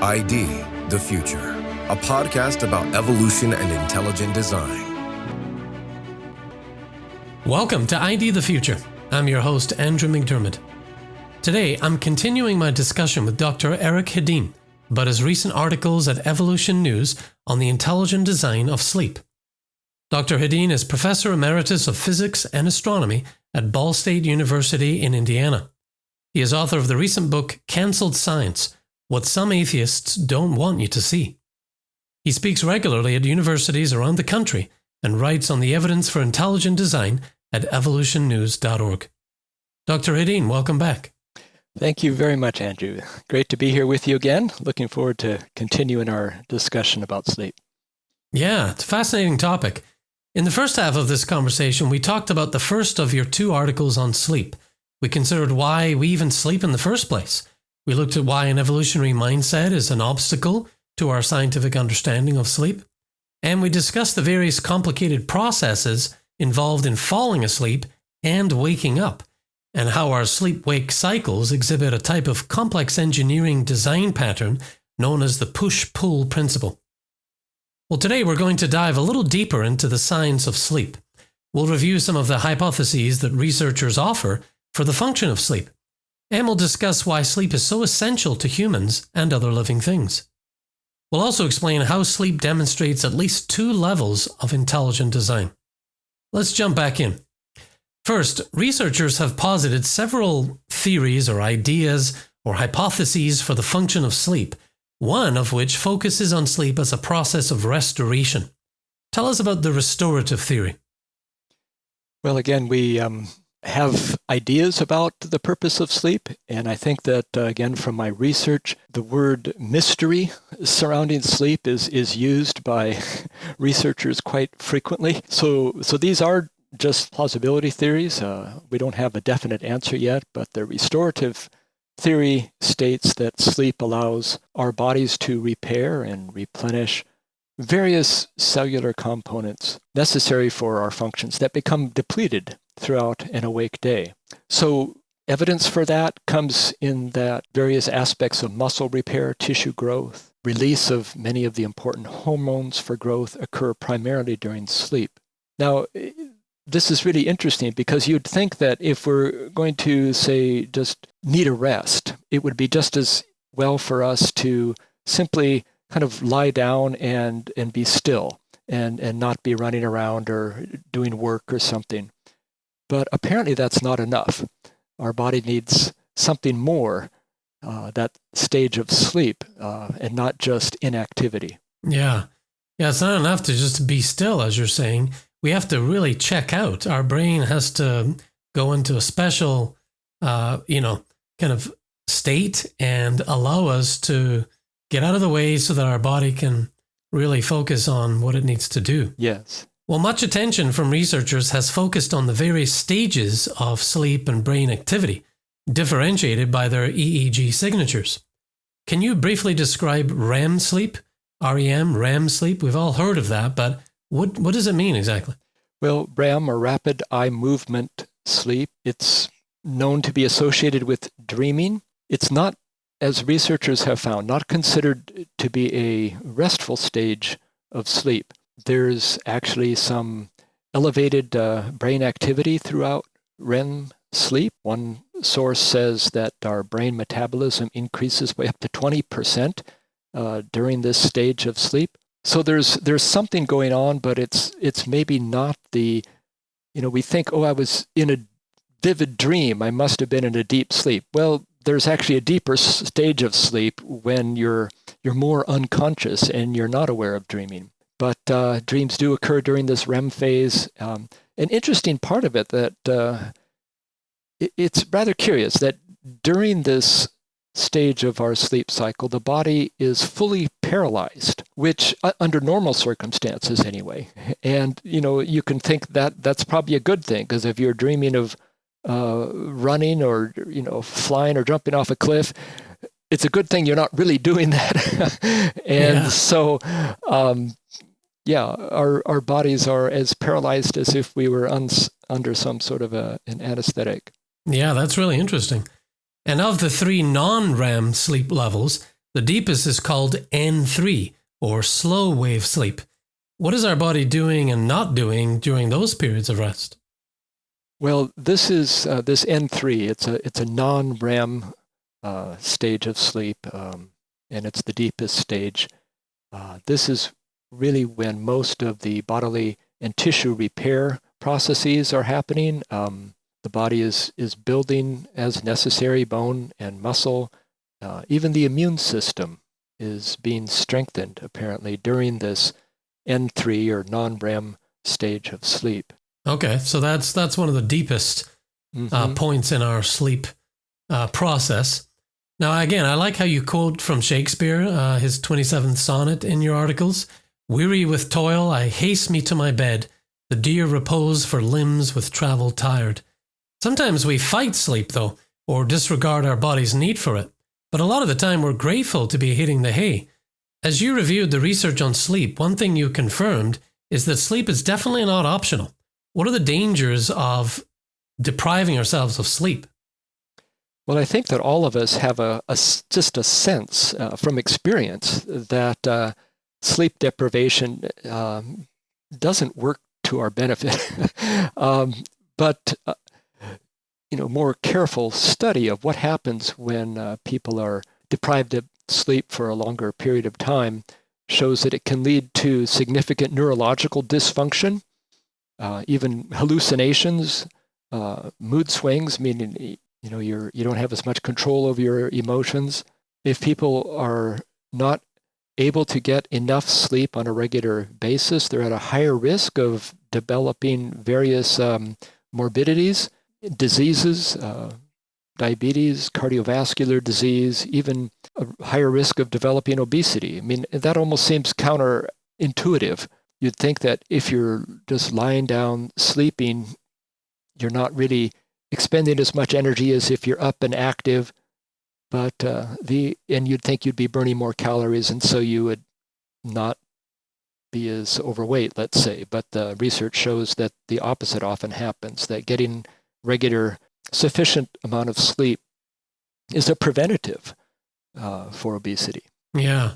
ID, the Future, a podcast about evolution and intelligent design. Welcome to ID the Future. I'm your host, Andrew McDiarmid. Today, I'm continuing my discussion with Dr. Eric Hedin about his recent articles at Evolution News on the intelligent design of sleep. Dr. Hedin is Professor Emeritus of Physics and Astronomy at Ball State University in Indiana. He is author of the recent book, Cancelled Science: What Some Atheists Don't Want You to See. He speaks regularly at universities around the country and writes on the evidence for intelligent design at evolutionnews.org. Dr. Hedin, welcome back. Thank you very much, Andrew. Great to be here with you again. Looking forward to continuing our discussion about sleep. Yeah, it's a fascinating topic. In the first half of this conversation, we talked about the first of your two articles on sleep. We considered why we even sleep in the first place. We looked at why an evolutionary mindset is an obstacle to our scientific understanding of sleep. And we discussed the various complicated processes involved in falling asleep and waking up, and how our sleep-wake cycles exhibit a type of complex engineering design pattern known as the push-pull principle. Well, today we're going to dive a little deeper into the science of sleep. We'll review some of the hypotheses that researchers offer for the function of sleep, and we'll discuss why sleep is so essential to humans and other living things. We'll also explain how sleep demonstrates at least two levels of intelligent design. Let's jump back in. First, researchers have posited several theories or ideas or hypotheses for the function of sleep, one of which focuses on sleep as a process of restoration. Tell us about the restorative theory. Well, again, we have ideas about the purpose of sleep, and I think that, again, from my research, the word mystery surrounding sleep is used by researchers quite frequently. So these are just plausibility theories. We don't have a definite answer yet, but the restorative theory states that sleep allows our bodies to repair and replenish various cellular components necessary for our functions that become depleted throughout an awake day. So evidence for that comes in that various aspects of muscle repair, tissue growth, release of many of the important hormones for growth occur primarily during sleep. Now, this is really interesting because you'd think that if we're going to, say, just need a rest, it would be just as well for us to simply kind of lie down and be still and not be running around or doing work or something. But apparently that's not enough. Our body needs something more, that stage of sleep, and not just inactivity. Yeah, it's not enough to just be still, as you're saying. We have to really check out. Our brain has to go into a special, kind of state and allow us to get out of the way so that our body can really focus on what it needs to do. Yes. Well, much attention from researchers has focused on the various stages of sleep and brain activity, differentiated by their EEG signatures. Can you briefly describe REM sleep? REM sleep? We've all heard of that, but what does it mean exactly? Well, REM, or rapid eye movement sleep, it's known to be associated with dreaming. It's not, as researchers have found, not considered to be a restful stage of sleep. There's actually some elevated brain activity throughout REM sleep. One source says that our brain metabolism increases by up to 20% during this stage of sleep. So there's something going on, but it's maybe not the, we think, I was in a vivid dream. I must have been in a deep sleep. Well, there's actually a deeper stage of sleep when you're more unconscious and you're not aware of dreaming. But dreams do occur during this REM phase. An interesting part of it that it's rather curious that during this stage of our sleep cycle, the body is fully paralyzed, which under normal circumstances anyway. And, you can think that that's probably a good thing, because if you're dreaming of running or, flying or jumping off a cliff, it's a good thing you're not really doing that. So, our bodies are as paralyzed as if we were under some sort of an anesthetic. Yeah, that's really interesting. And of the three non-REM sleep levels, The deepest is called N3, or slow wave sleep. What is our body doing and not doing during those periods of rest? Well, this is this N3. It's a non-REM stage of sleep, and it's the deepest stage. This is really when most of the bodily and tissue repair processes are happening. The body is building as necessary bone and muscle. Even the immune system is being strengthened, apparently, during this N3 or non-REM stage of sleep. Okay, so that's one of the deepest points in our sleep process. Now, again, I like how you quote from Shakespeare, his 27th sonnet in your articles. Weary with toil, I haste me to my bed, the dear repose for limbs with travel tired. Sometimes we fight sleep, though, or disregard our body's need for it. But a lot of the time, we're grateful to be hitting the hay. As you reviewed the research on sleep, one thing you confirmed is that sleep is definitely not optional. What are the dangers of depriving ourselves of sleep? Well, I think that all of us have just a sense from experience that sleep deprivation doesn't work to our benefit. But more careful study of what happens when people are deprived of sleep for a longer period of time shows that it can lead to significant neurological dysfunction, even hallucinations, mood swings, meaning you don't have as much control over your emotions. If people are not able to get enough sleep on a regular basis, they're at a higher risk of developing various morbidities, diseases, diabetes, cardiovascular disease, even a higher risk of developing obesity. I mean, that almost seems counterintuitive. You'd think that if you're just lying down sleeping, you're not really expending as much energy as if you're up and active, but and you'd think you'd be burning more calories, and so you would not be as overweight, let's say. But the research shows that the opposite often happens, that getting regular, sufficient amount of sleep is a preventative for obesity. Yeah.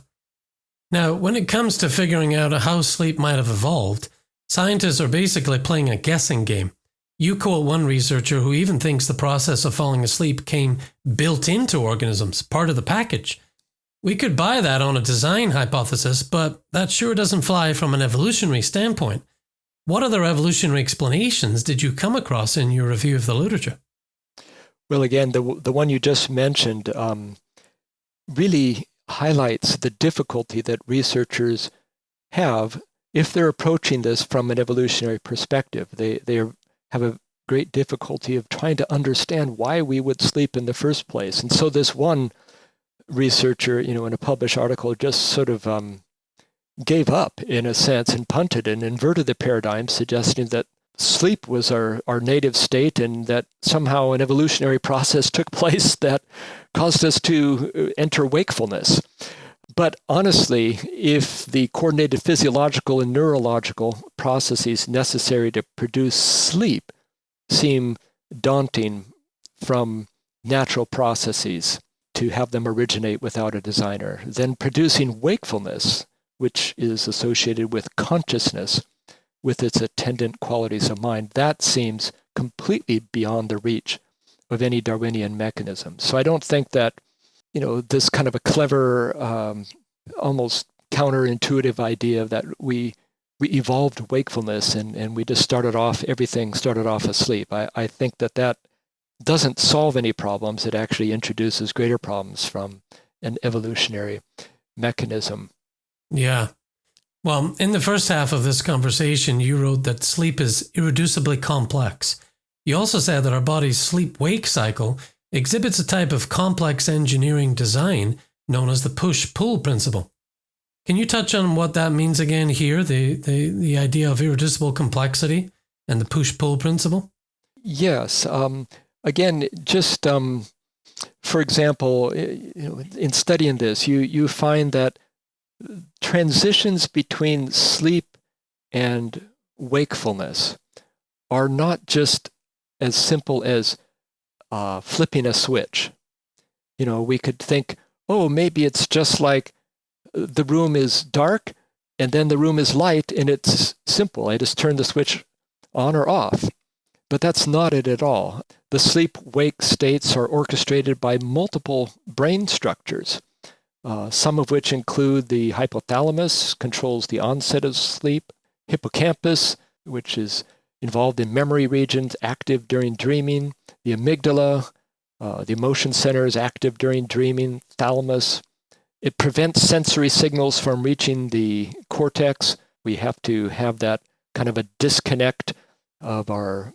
Now, when it comes to figuring out how sleep might have evolved, scientists are basically playing a guessing game. You quote one researcher who even thinks the process of falling asleep came built into organisms, part of the package. We could buy that on a design hypothesis, but that sure doesn't fly from an evolutionary standpoint. What other evolutionary explanations did you come across in your review of the literature? Well, again, the one you just mentioned really highlights the difficulty that researchers have if they're approaching this from an evolutionary perspective. They have a great difficulty of trying to understand why we would sleep in the first place. And so this one researcher, in a published article, just sort of gave up, in a sense, and punted and inverted the paradigm, suggesting that sleep was our native state and that somehow an evolutionary process took place that caused us to enter wakefulness. But honestly, if the coordinated physiological and neurological processes necessary to produce sleep seem daunting from natural processes to have them originate without a designer, then producing wakefulness, which is associated with consciousness, with its attendant qualities of mind, that seems completely beyond the reach of any Darwinian mechanism. So I don't think that, this kind of a clever, almost counterintuitive idea that we evolved wakefulness and we just everything started off asleep. I think that doesn't solve any problems. It actually introduces greater problems from an evolutionary mechanism. Yeah. Well, in the first half of this conversation, you wrote that sleep is irreducibly complex. You also said that our body's sleep-wake cycle exhibits a type of complex engineering design known as the push-pull principle. Can you touch on what that means again here, the idea of irreducible complexity and the push-pull principle? Yes. Again, just for example, in studying this, you find that transitions between sleep and wakefulness are not just as simple as flipping a switch. We could think, oh, maybe it's just like the room is dark and then the room is light and it's simple. I just turn the switch on or off. But that's not it at all. The sleep-wake states are orchestrated by multiple brain structures, some of which include the hypothalamus, controls the onset of sleep, hippocampus, which is involved in memory regions, active during dreaming, the amygdala, the emotion center is active during dreaming, thalamus. It prevents sensory signals from reaching the cortex. We have to have that kind of a disconnect of our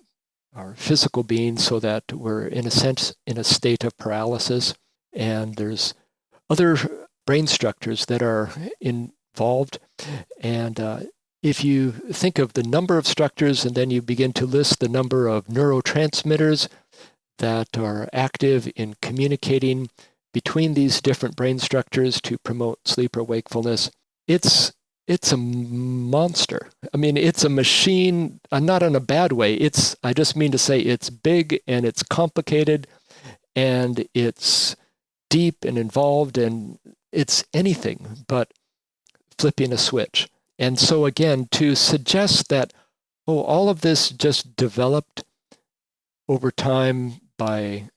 physical being so that we're, in a sense, in a state of paralysis. And there's other brain structures that are involved. And if you think of the number of structures and then you begin to list the number of neurotransmitters that are active in communicating between these different brain structures to promote sleep or wakefulness, it's a monster. I mean, it's a machine, not in a bad way. I just mean to say it's big and it's complicated and it's deep and involved, and it's anything but flipping a switch. And so again, to suggest that, all of this just developed over time by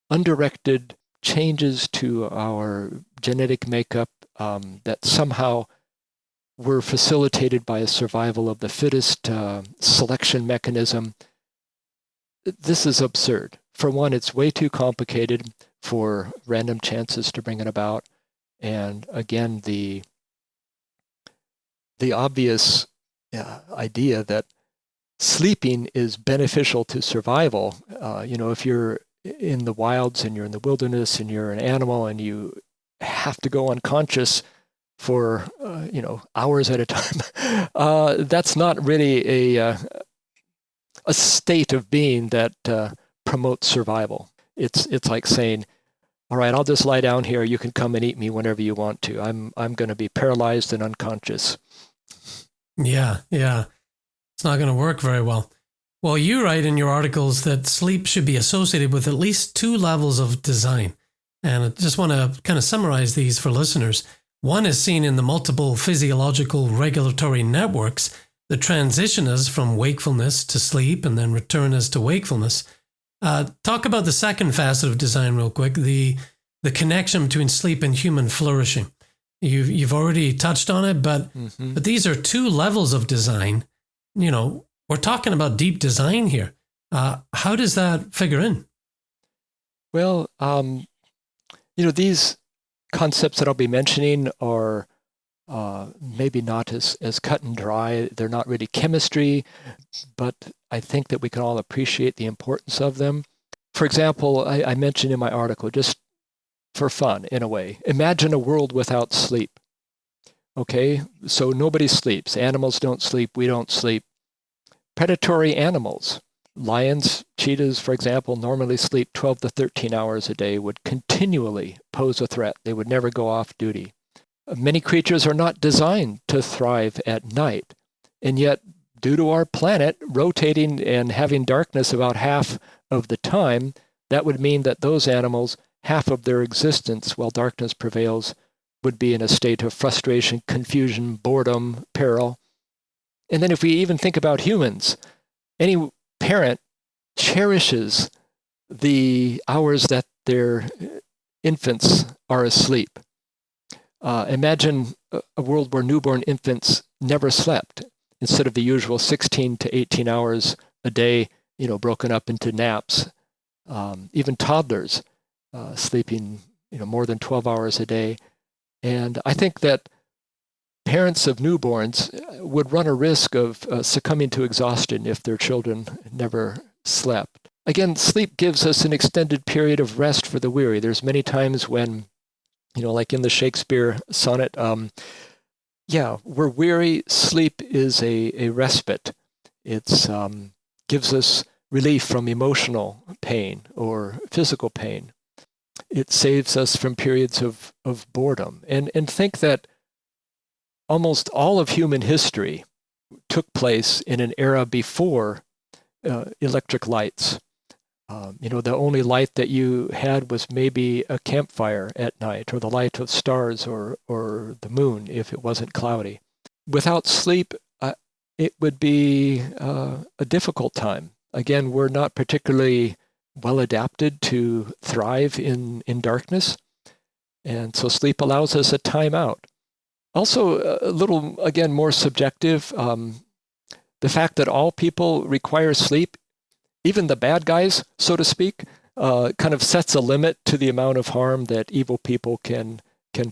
undirected changes to our genetic makeup that somehow were facilitated by a survival of the fittest selection mechanism, this is absurd. For one, it's way too complicated for random chances to bring it about. And again, the obvious idea that sleeping is beneficial to survival. If you're in the wilds and you're in the wilderness and you're an animal and you have to go unconscious for hours at a time, that's not really a state of being that promotes survival. It's like saying, all right, I'll just lie down here. You can come and eat me whenever you want to. I'm going to be paralyzed and unconscious. Yeah. It's not going to work very well. Well, you write in your articles that sleep should be associated with at least 2 levels of design. And I just want to kind of summarize these for listeners. One is seen in the multiple physiological regulatory networks that transition us from wakefulness to sleep and then return us to wakefulness. Talk about the second facet of design real quick, the connection between sleep and human flourishing. You've already touched on it, but these are 2 levels of design. We're talking about deep design here. How does that figure in? Well, these concepts that I'll be mentioning are maybe not as cut and dry. They're not really chemistry, but I think that we can all appreciate the importance of them. For example, I mentioned in my article, just for fun, in a way, imagine a world without sleep. Okay, so nobody sleeps. Animals don't sleep. We don't sleep. Predatory animals, lions, cheetahs, for example, normally sleep 12 to 13 hours a day, would continually pose a threat. They would never go off duty. Many creatures are not designed to thrive at night. And yet, due to our planet rotating and having darkness about half of the time, that would mean that those animals, half of their existence while darkness prevails, would be in a state of frustration, confusion, boredom, peril. And then if we even think about humans, any parent cherishes the hours that their infants are asleep. Imagine a world where newborn infants never slept, instead of the usual 16 to 18 hours a day, broken up into naps. Even toddlers sleeping, more than 12 hours a day. And I think that parents of newborns would run a risk of succumbing to exhaustion if their children never slept. Again, sleep gives us an extended period of rest for the weary. There's many times when, like in the Shakespeare sonnet, we're weary. Sleep is a respite. It gives us relief from emotional pain or physical pain. It saves us from periods of boredom. And think that almost all of human history took place in an era before electric lights. The only light that you had was maybe a campfire at night, or the light of stars, or the moon if it wasn't cloudy. Without sleep, it would be a difficult time. Again, we're not particularly well adapted to thrive in darkness, and so sleep allows us a time out. Also, a little, again, more subjective, the fact that all people require sleep, even the bad guys, so to speak, kind of sets a limit to the amount of harm that evil people can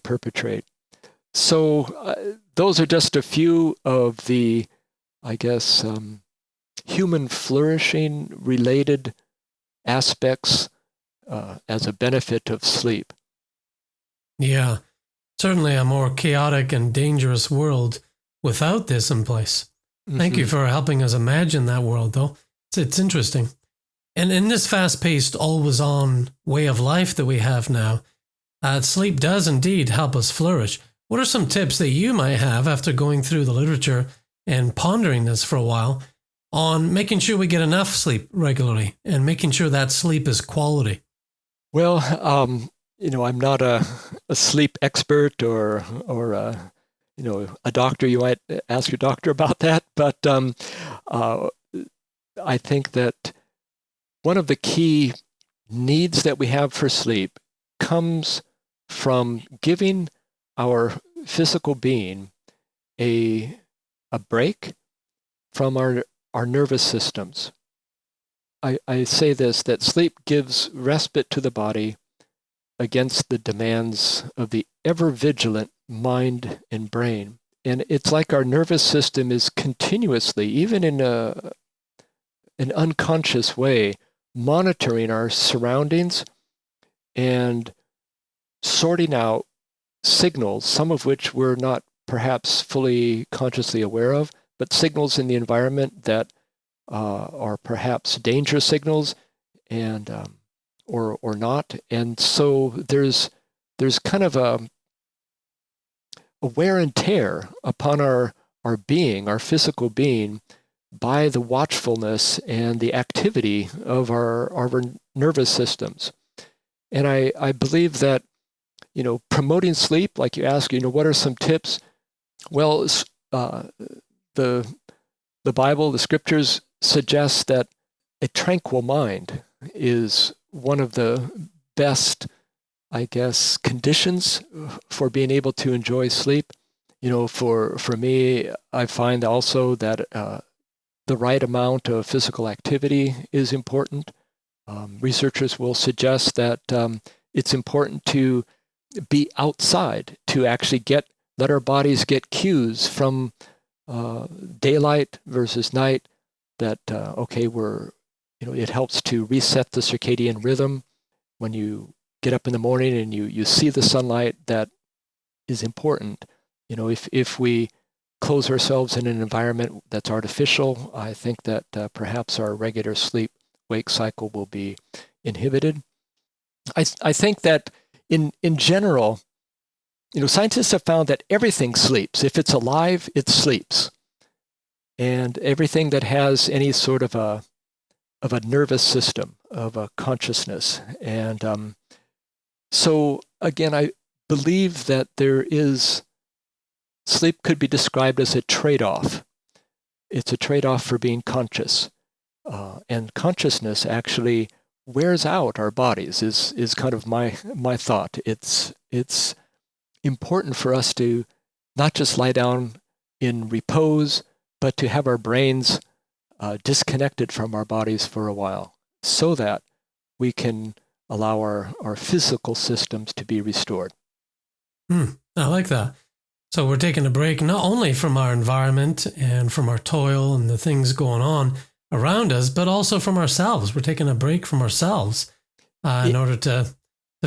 perpetrate. So those are just a few of the, I guess, human flourishing related aspects as a benefit of sleep. Yeah, certainly a more chaotic and dangerous world without this in place. Thank you for helping us imagine that world, though. It's interesting. And in this fast-paced, always-on way of life that we have now, sleep does indeed help us flourish. What are some tips that you might have after going through the literature and pondering this for a while on making sure we get enough sleep regularly and making sure that sleep is quality? Well, I'm not a sleep expert or a doctor. You might ask your doctor about that, but I think that one of the key needs that we have for sleep comes from giving our physical being a break from our nervous systems. I say this, that sleep gives respite to the body against the demands of the ever-vigilant mind and brain. And it's like our nervous system is continuously, even in an unconscious way, monitoring our surroundings and sorting out signals, some of which we're not perhaps fully consciously aware of, but signals in the environment that are perhaps danger signals and or not. And so there's kind of a wear and tear upon our being, our physical being, by the watchfulness and the activity of our nervous systems. And I believe that, promoting sleep, like you ask, what are some tips? Well, the Bible, the scriptures suggest that a tranquil mind is one of the best, I guess, conditions for being able to enjoy sleep. For me, I find also that the right amount of physical activity is important. Researchers will suggest that it's important to be outside, to actually let our bodies get cues from daylight versus night, that, it helps to reset the circadian rhythm. When you get up in the morning and you see the sunlight, that is important. If we close ourselves in an environment that's artificial, I think that perhaps our regular sleep-wake cycle will be inhibited. I think that in general, scientists have found that everything sleeps. If it's alive, it sleeps. And everything that has any sort of a nervous system, of a consciousness. And so again, I believe that sleep could be described as a trade-off. It's a trade-off for being conscious. And consciousness actually wears out our bodies, is kind of my thought. It's important for us to not just lie down in repose, but to have our brains disconnected from our bodies for a while, so that we can allow our physical systems to be restored. I like that. So we're taking a break not only from our environment and from our toil and the things going on around us, but also from ourselves. We're taking a break from ourselves in order to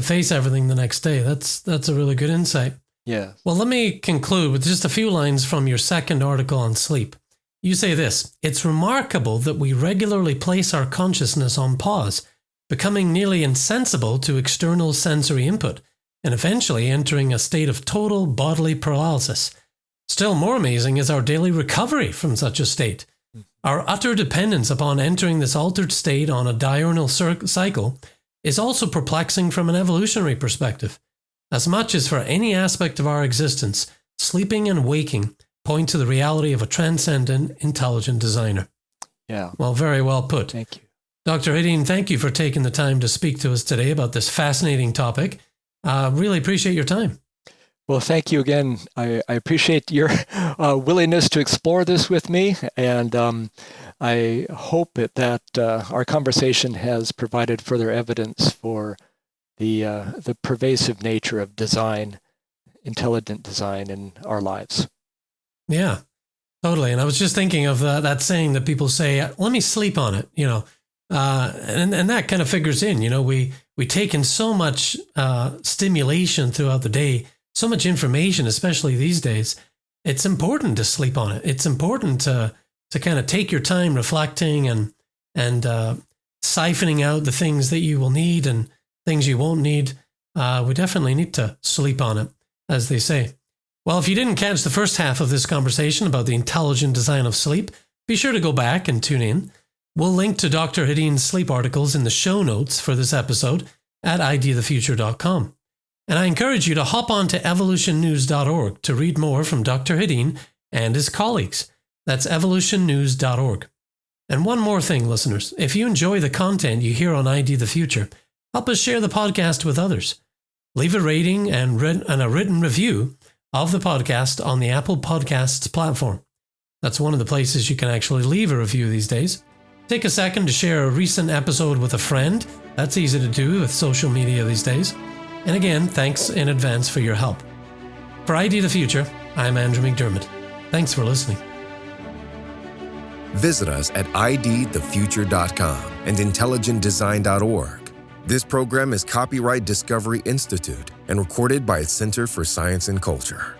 face everything the next day. That's a really good insight. Yeah. Well, let me conclude with just a few lines from your second article on sleep. You say this: "It's remarkable that we regularly place our consciousness on pause, becoming nearly insensible to external sensory input, and eventually entering a state of total bodily paralysis. Still more amazing is our daily recovery from such a state. Our utter dependence upon entering this altered state on a diurnal cycle is also perplexing from an evolutionary perspective. As much as for any aspect of our existence, sleeping and waking point to the reality of a transcendent, intelligent designer. Yeah. Well, very well put. Thank you. Dr. Hedin, thank you for taking the time to speak to us today about this fascinating topic. Really appreciate your time. Well, thank you again. I appreciate your willingness to explore this with me, and I hope that our conversation has provided further evidence for the pervasive nature of design, intelligent design in our lives. Yeah, totally. And I was just thinking of that saying that people say, "Let me sleep on it," and that kind of figures in. We take in so much stimulation throughout the day, so much information, especially these days. It's important to sleep on it. It's important to kind of take your time reflecting and siphoning out the things that you will need and things you won't need. We definitely need to sleep on it, as they say. Well, if you didn't catch the first half of this conversation about the intelligent design of sleep, be sure to go back and tune in. We'll link to Dr. Hedin's sleep articles in the show notes for this episode at ideathefuture.com. And I encourage you to hop on to evolutionnews.org to read more from Dr. Hedin and his colleagues. That's evolutionnews.org. And one more thing, listeners. If you enjoy the content you hear on ID the Future, help us share the podcast with others. Leave a rating and a written review of the podcast on the Apple Podcasts platform. That's one of the places you can actually leave a review these days. Take a second to share a recent episode with a friend. That's easy to do with social media these days. And again, thanks in advance for your help. For ID the Future, I'm Andrew McDiarmid. Thanks for listening. Visit us at idthefuture.com and intelligentdesign.org. This program is copyright Discovery Institute and recorded by its Center for Science and Culture.